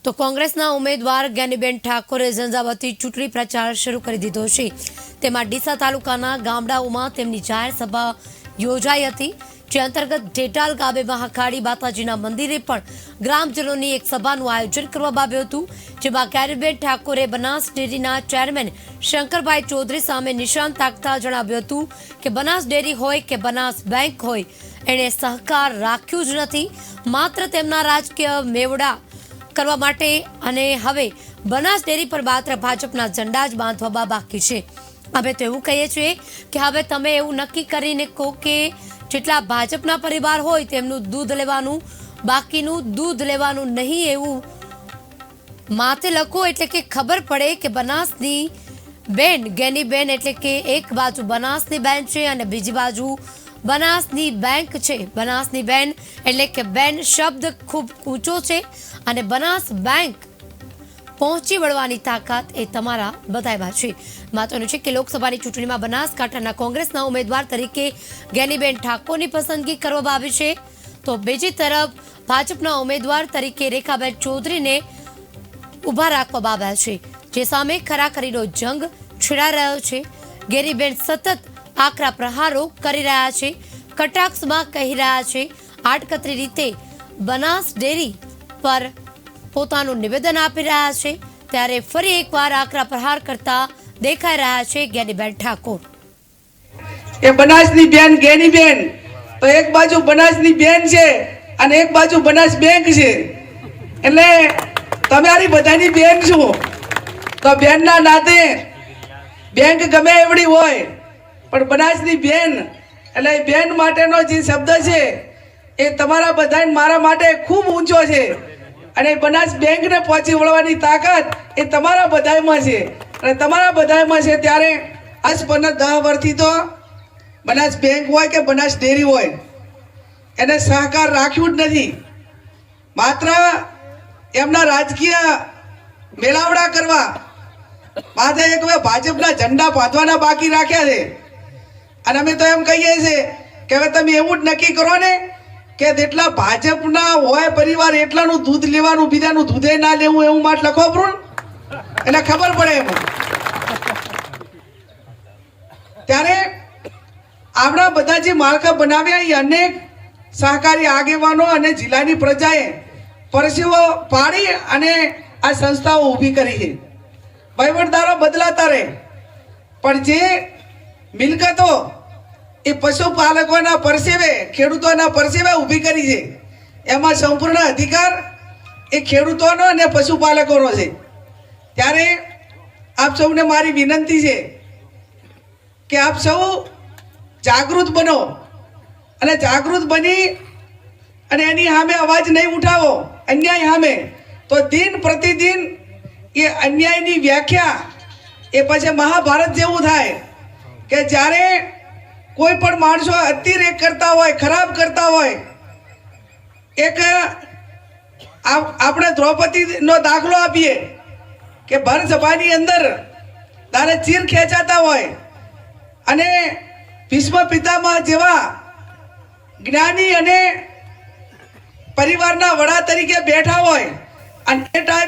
તો કોંગ્રેસના ઉમેદવાર જ્ઞાનીબેન ઠાકોરે ઝંઝાવાતથી ચૂંટણી પ્રચાર શરૂ કરી દીધો છે। તેમાં ડીસા તાલુકાના ગામડાઓમાં તેમની જાહેર સભા યોજાઈ હતી, જે અંતર્ગત ઢેટાલ ગામે મહાકાળી માતાજીના મંદિરે પણ ગ્રામજનોની એક સભાનું આયોજન કરવામાં આવ્યું હતું, જેમાં જ્ઞાનીબેન ઠાકોરે બનાસ ડેરીના ચેરમેન શંકરભાઈ ચૌધરી સામે નિશાન તાકતા જણાવ્યું હતું કે બનાસ ડેરી હોય કે બનાસ બેંક હોય, એણે સહકાર રાખ્યું જ નથી, માત્ર તેમના રાજકીય મેવડા કરવા માટે, અને હવે બનાસ ડેરી પર માત્ર ભાજપના ઝંડા જ બાંધવામાં બાકી છે। અમે તો એવું કહીએ છીએ કે હવે તમે એવું નક્કી કરીને કહો કે જેટલા ભાજપના પરિવાર હોય તેમનું દૂધ લેવાનું, બાકીનું દૂધ લેવાનું નહીં, એવું માથે લખો, એટલે કે ખબર પડે કે બનાસની બેન જ્ઞાનીબેન એટલે કે એક બાજુ બનાસની બેન છે અને બીજી બાજુ બનાસની બેંક છે। બનાસની બેન એટલે કે બેન શબ્દ ખૂબ ઊંચો છે અને બનાસ બેંક પહોંચી વળવાની તાકાત એ તમારા બધામાં છે। મહત્વનું છે કે લોકસભાની ચૂંટણીમાં બનાસકાંઠાના કોંગ્રેસના ઉમેદવાર તરીકે જ્ઞાનીબેન ઠાકોરની પસંદગી કરવામાં આવી છે, તો બીજી તરફ ભાજપના ઉમેદવાર તરીકે રેખાબેન ચૌધરીને ઊભા રાખવામાં આવ્યા છે, જે સામે ખરાખરીનો જંગ છેડાઈ રહ્યો છે। જ્ઞાનીબેન સતત આકરા પ્રહારો કરી રહ્યા છે, કટાક્ષમાં કહી રહ્યા છે, આડકતરી રીતે બનાસ ડેરી પર પોતાનું નિવેદન આપી રહ્યા છે, ત્યારે ફરી એકવાર આકરા પ્રહાર કરતા દેખાઈ રહ્યા છે જ્ઞાનીબેન ઠાકોર। એ બનાસની બેન જ્ઞાનીબેન તો એક બાજુ બનાસની બેન છે અને એક બાજુ બનાસ બેંક છે, એટલે તમારી બધાની બેન છું, તો બેનના નાતે બેંક ગમે એવડી હોય પણ બનાસની બેન એટલે બેન માટેનો જે શબ્દ છે એ તમારા બધા મારા માટે ખૂબ ઊંચો છે, અને બનાસ બેંકને પહોંચી વળવાની તાકાત એ તમારા બધામાં છે, અને તમારા બધામાં છે। ત્યારે આજ 10 વર્ષથી તો બનાસ બેંક હોય કે બનાસ ડેરી હોય એને સહકાર રાખ્યું જ નથી, માત્ર એમના રાજકીય મેળાવડા કરવા માથે એક ભાજપના ઝંડા બાંધવાના બાકી રાખ્યા છે। અને અમે તો એમ કહીએ છીએ કે હવે તમે એવું જ નક્કી કરો ને કે જેટલા ભાજપના હોય પરિવાર એટલાનું દૂધ લેવાનું, બીજાનું દૂધે ના લેવું, એવું માટ લખો પ્રું, એટલે ખબર પડે એમ। ત્યારે આપણા બધા જે માળખા બનાવ્યા એ અનેક સહકારી આગેવાનો અને જિલ્લાની પ્રજાએ પરસેવો પાડી અને આ સંસ્થાઓ ઊભી કરી છે। વહીવટદારો બદલાતા રહે પણ જે મિલકતો એ પશુપાલકોના પરસેવે, ખેડૂતોના પરસેવે ઊભી કરી છે, એમાં સંપૂર્ણ અધિકાર એ ખેડૂતોનો અને પશુપાલકોનો છે। ત્યારે આપ સૌને મારી વિનંતી છે કે આપ સૌ જાગૃત બનો, અને જાગૃત બની અને એની સામે અવાજ નહીં ઉઠાવો અન્યાય સામે, તો દિન પ્રતિદિન એ અન્યાયની વ્યાખ્યા એ પછી મહાભારત જેવું થાય કે જ્યારે કોઈ પણ માણસો અતિરેક કરતા હોય, ખરાબ કરતા હોય, એક આપણે દ્રૌપદીનો દાખલો આપીએ કે ભર સભાની અંદર તારે ચીર ખેંચાતા હોય અને ભીષ્મ પિતામહ જેવા જ્ઞાની અને પરિવારના વડા તરીકે બેઠા હોય, અને એ ટાઈમ